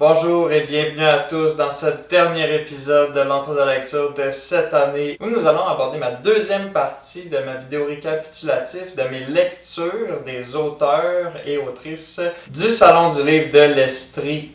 Bonjour et bienvenue à tous dans ce dernier épisode de l'entrée de lecture de cette année où nous allons aborder ma deuxième partie de ma vidéo récapitulative de mes lectures des auteurs et autrices du Salon du livre de l'Estrie.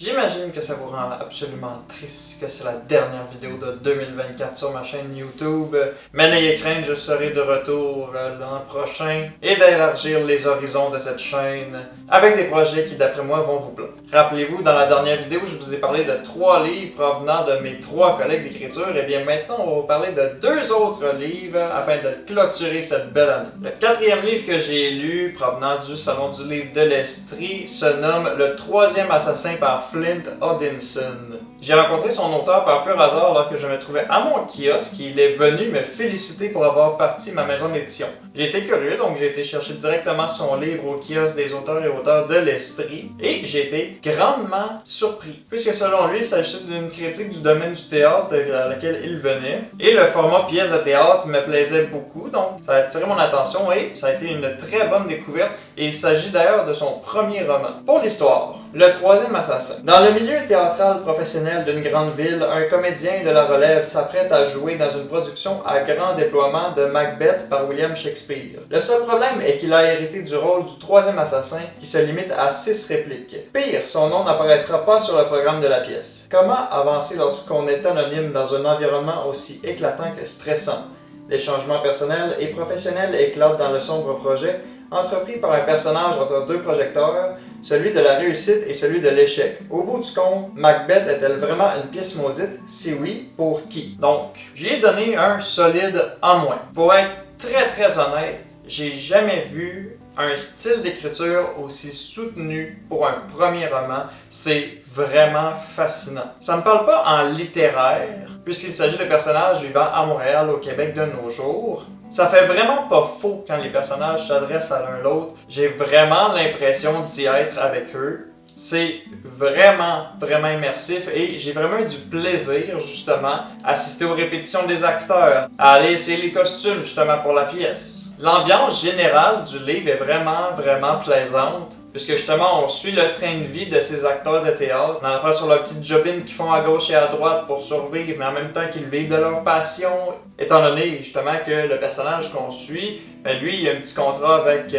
J'imagine que ça vous rend absolument triste que c'est la dernière vidéo de 2024 sur ma chaîne YouTube, mais n'ayez crainte, je serai de retour l'an prochain et d'élargir les horizons de cette chaîne avec des projets qui d'après moi vont vous plaire. Rappelez-vous, dans la dernière vidéo, je vous ai parlé de 3 livres provenant de mes 3 collègues d'écriture, et bien maintenant on va parler de 2 autres livres afin de clôturer cette belle année. Le 4e livre que j'ai lu provenant du Salon du livre de l'Estrie se nomme Le 3e assassin par Flint Odinson. J'ai rencontré son auteur par pur hasard alors que je me trouvais à mon kiosque et il est venu me féliciter pour avoir parti ma maison d'édition. J'ai été curieux, donc j'ai été chercher directement son livre au kiosque des auteurs et auteurs de l'Estrie et j'ai été grandement surpris, puisque selon lui, il s'agissait d'une critique du domaine du théâtre à laquelle il venait et le format pièce de théâtre me plaisait beaucoup, donc ça a attiré mon attention et ça a été une très bonne découverte et il s'agit d'ailleurs de son premier roman. Pour l'histoire, Le 3e assassin. Dans le milieu théâtral professionnel d'une grande ville, un comédien de la relève s'apprête à jouer dans une production à grand déploiement de Macbeth par William Shakespeare. Le seul problème est qu'il a hérité du rôle du 3e assassin qui se limite à 6 répliques. Pire, son nom n'apparaîtra pas sur le programme de la pièce. Comment avancer lorsqu'on est anonyme dans un environnement aussi éclatant que stressant? Des changements personnels et professionnels éclatent dans le sombre projet, entrepris par un personnage entre 2 projecteurs, celui de la réussite et celui de l'échec. Au bout du compte, Macbeth est-elle vraiment une pièce maudite? Si oui, pour qui? Donc, j'ai donné un solide A-. Pour être très honnête, j'ai jamais vu un style d'écriture aussi soutenu pour un premier roman. C'est vraiment fascinant. Ça ne me parle pas en littéraire, puisqu'il s'agit de personnages vivant à Montréal, au Québec de nos jours. Ça fait vraiment pas faux quand les personnages s'adressent à l'un l'autre. J'ai vraiment l'impression d'y être avec eux. C'est vraiment immersif et j'ai vraiment eu du plaisir justement à assister aux répétitions des acteurs, à aller essayer les costumes justement pour la pièce. L'ambiance générale du livre est vraiment plaisante, puisque justement on suit le train de vie de ces acteurs de théâtre. On en apprend sur leur petite jobine qu'ils font à gauche et à droite pour survivre, mais en même temps qu'ils vivent de leur passion, étant donné justement que le personnage qu'on suit, lui il a un petit contrat avec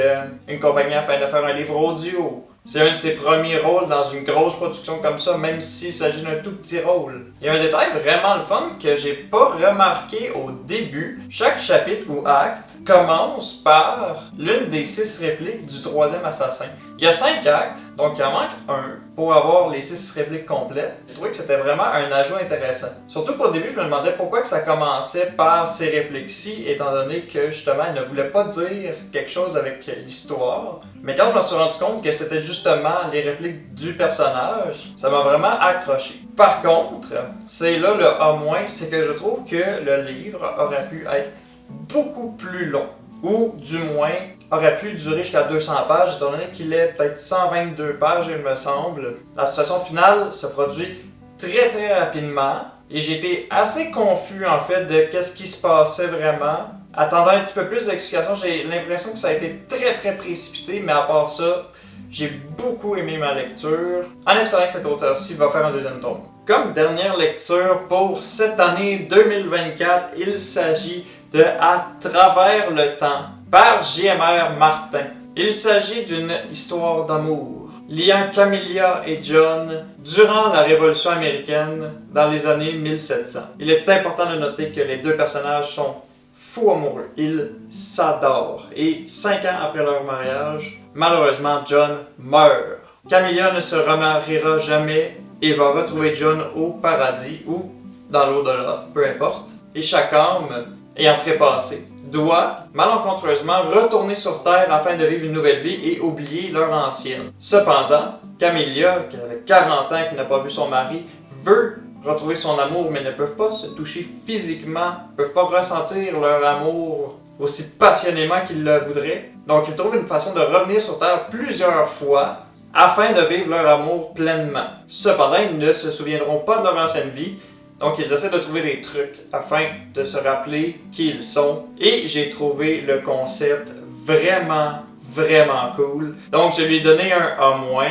une compagnie afin de faire un livre audio. C'est un de ses premiers rôles dans une grosse production comme ça, même s'il s'agit d'un tout petit rôle. Il y a un détail vraiment le fun que j'ai pas remarqué au début. Chaque chapitre ou acte commence par l'une des 6 répliques du 3e assassin. Il y a 5 actes, donc il en manque un pour avoir les 6 répliques complètes. J'ai trouvé que c'était vraiment un ajout intéressant. Surtout qu'au début, je me demandais pourquoi que ça commençait par ces répliques-ci, étant donné que justement, il ne voulait pas dire quelque chose avec l'histoire. Mais quand je me suis rendu compte que c'était justement les répliques du personnage, ça m'a vraiment accroché. Par contre, c'est là le A-, c'est que je trouve que le livre aurait pu être beaucoup plus long. Ou du moins aurait pu durer jusqu'à 200 pages, étant donné qu'il est peut-être 122 pages, il me semble. La situation finale se produit très rapidement, et j'ai été assez confus en fait de qu'est-ce qui se passait vraiment. Attendant un petit peu plus d'explications, j'ai l'impression que ça a été très précipité, mais à part ça, j'ai beaucoup aimé ma lecture, en espérant que cet auteur-ci va faire un 2e tome. Comme dernière lecture pour cette année 2024, il s'agit de À travers le temps, par J.M.R. Martin. Il s'agit d'une histoire d'amour liant Camilla et John durant la Révolution américaine dans les années 1700. Il est important de noter que les 2 personnages sont fous amoureux. Ils s'adorent. Et 5 ans après leur mariage, malheureusement, John meurt. Camilla ne se remariera jamais et va retrouver John au paradis ou dans l'au-delà, peu importe. Et chaque âme ayant trépassé doit malencontreusement retourner sur Terre afin de vivre une nouvelle vie et oublier leur ancienne. Cependant, Camilla, qui avait 40 ans et qui n'a pas vu son mari, veut retrouver son amour, mais ne peuvent pas se toucher physiquement, ne peuvent pas ressentir leur amour aussi passionnément qu'ils le voudraient. Donc ils trouvent une façon de revenir sur Terre plusieurs fois afin de vivre leur amour pleinement. Cependant, ils ne se souviendront pas de leur ancienne vie, Donc ils essaient de trouver des trucs afin de se rappeler qui ils sont. Et j'ai trouvé le concept vraiment cool. Donc je lui ai donné un A-,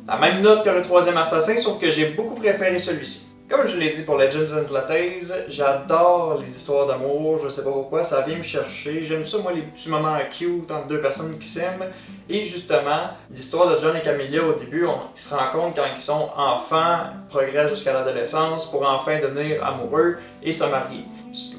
la même note que le troisième assassin, sauf que j'ai beaucoup préféré celui-ci. Comme je l'ai dit pour Legends and Lattes, j'adore les histoires d'amour, je sais pas pourquoi, ça vient me chercher. J'aime ça, moi, les petits moments cute entre deux personnes qui s'aiment. Et justement, l'histoire de John et Camilla, au début, ils se rencontrent quand ils sont enfants, progressent jusqu'à l'adolescence pour enfin devenir amoureux et se marier.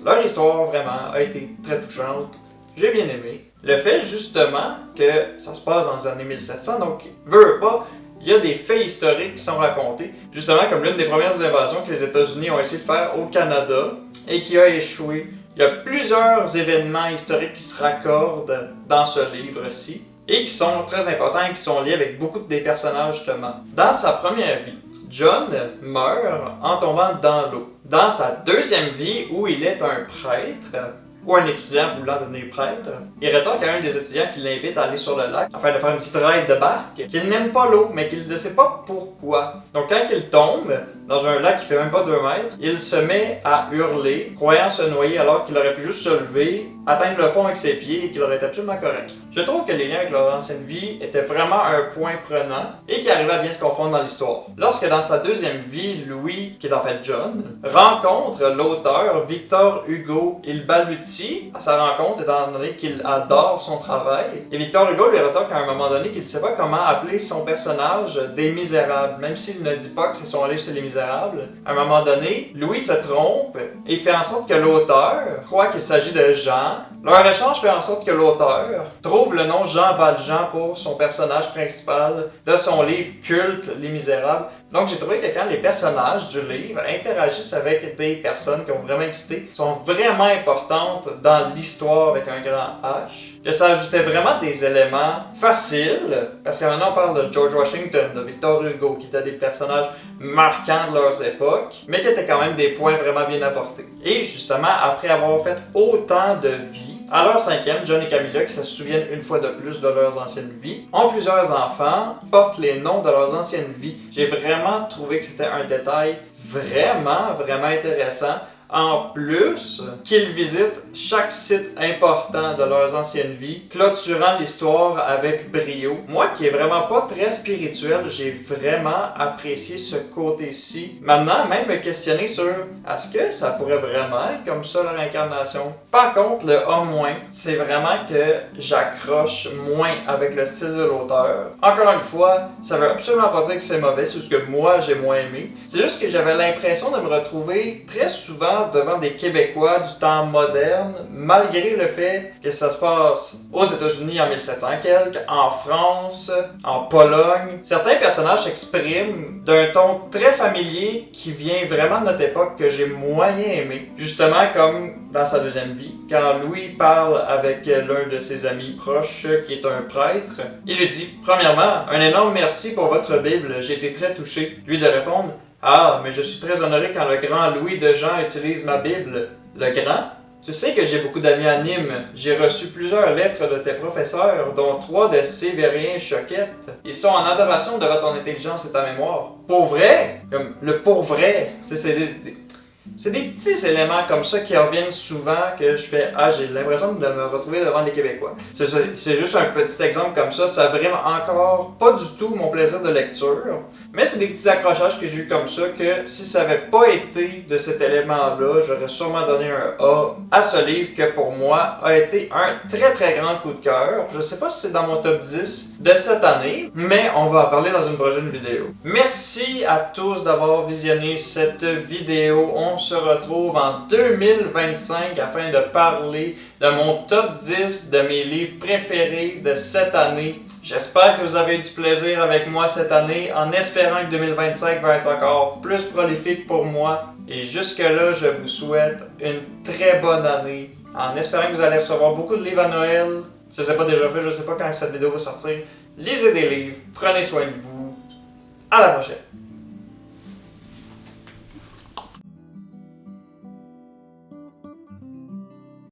Leur histoire, vraiment, a été très touchante. J'ai bien aimé. Le fait, justement, que ça se passe dans les années 1700, donc, veut pas, il y a des faits historiques qui sont racontés, justement comme l'une des premières invasions que les États-Unis ont essayé de faire au Canada et qui a échoué. Il y a plusieurs événements historiques qui se raccordent dans ce livre-ci et qui sont très importants et qui sont liés avec beaucoup des personnages justement. Dans sa première vie, John meurt en tombant dans l'eau. Dans sa deuxième vie, où il est un prêtre, ou un étudiant voulant devenir prêtre, il rétorque à un des étudiants qui l'invite à aller sur le lac afin de faire une petite ride de barque, qu'il n'aime pas l'eau, mais qu'il ne sait pas pourquoi. Donc quand il tombe dans un lac qui fait même pas 2 mètres, il se met à hurler, croyant se noyer alors qu'il aurait pu juste se lever, atteindre le fond avec ses pieds et qu'il aurait été absolument correct. Je trouve que les liens avec leur ancienne vie étaient vraiment un point prenant et qui arrivait à bien se confondre dans l'histoire. Lorsque dans sa deuxième vie, Louis, qui est en fait John, rencontre l'auteur Victor Hugo Il Balbutie à sa rencontre étant donné qu'il adore son travail, et Victor Hugo lui rétorque à un moment donné qu'il ne sait pas comment appeler son personnage des Misérables, même s'il ne dit pas que c'est son livre c'est les Misérables. À un moment donné, Louis se trompe et fait en sorte que l'auteur croit qu'il s'agit de Jean. Leur échange fait en sorte que l'auteur trouve le nom Jean Valjean pour son personnage principal de son livre culte Les Misérables. Donc j'ai trouvé que quand les personnages du livre interagissent avec des personnes qui ont vraiment existé, sont vraiment importantes dans l'histoire avec un grand H, que ça ajoutait vraiment des éléments faciles, parce que maintenant on parle de George Washington, de Victor Hugo, qui étaient des personnages marquants de leurs époques, mais qui étaient quand même des points vraiment bien apportés. Et justement, après avoir fait autant de vies, à leur cinquième, John et Camilla, qui se souviennent une fois de plus de leurs anciennes vies, ont plusieurs enfants, portent les noms de leurs anciennes vies. J'ai vraiment trouvé que c'était un détail vraiment intéressant. En plus, qu'ils visitent chaque site important de leurs anciennes vies, clôturant l'histoire avec brio. Moi qui est vraiment pas très spirituel, j'ai vraiment apprécié ce côté-ci. Maintenant, même me questionner sur est-ce que ça pourrait vraiment être comme ça la réincarnation? Par contre, le A-, c'est vraiment que j'accroche moins avec le style de l'auteur. Encore une fois, ça veut absolument pas dire que c'est mauvais, c'est juste que moi j'ai moins aimé. C'est juste que j'avais l'impression de me retrouver très souvent devant des Québécois du temps moderne, malgré le fait que ça se passe aux États-Unis en 1700 quelques, en France, en Pologne. Certains personnages s'expriment d'un ton très familier qui vient vraiment de notre époque que j'ai moyen aimé. Justement comme dans sa deuxième vie, quand Louis parle avec l'un de ses amis proches qui est un prêtre, il lui dit premièrement, un énorme merci pour votre Bible, j'ai été très touché. Lui de répondre, ah, mais je suis très honoré quand le grand Louis de Jean utilise ma Bible. Le grand? Tu sais que j'ai beaucoup d'amis à Nîmes. J'ai reçu plusieurs lettres de tes professeurs, dont 3 de Sévérien Choquette. Ils sont en adoration devant ton intelligence et ta mémoire. Pour vrai? Comme le pour vrai. Tu sais, c'est des petits éléments comme ça qui reviennent souvent que je fais « Ah, j'ai l'impression de me retrouver devant des Québécois ». C'est juste un petit exemple comme ça, ça vraiment encore pas du tout mon plaisir de lecture. Mais c'est des petits accrochages que j'ai eu comme ça que si ça n'avait pas été de cet élément-là, j'aurais sûrement donné un A à ce livre que pour moi a été un très grand coup de cœur. Je sais pas si c'est dans mon top 10 de cette année, mais on va en parler dans une prochaine vidéo. Merci à tous d'avoir visionné cette vidéo. On se retrouve en 2025 afin de parler de mon top 10 de mes livres préférés de cette année. J'espère que vous avez eu du plaisir avec moi cette année, en espérant que 2025 va être encore plus prolifique pour moi. Et jusque-là, je vous souhaite une très bonne année, en espérant que vous allez recevoir beaucoup de livres à Noël. Si ce n'est pas déjà fait, je ne sais pas quand cette vidéo va sortir. Lisez des livres, prenez soin de vous. À la prochaine!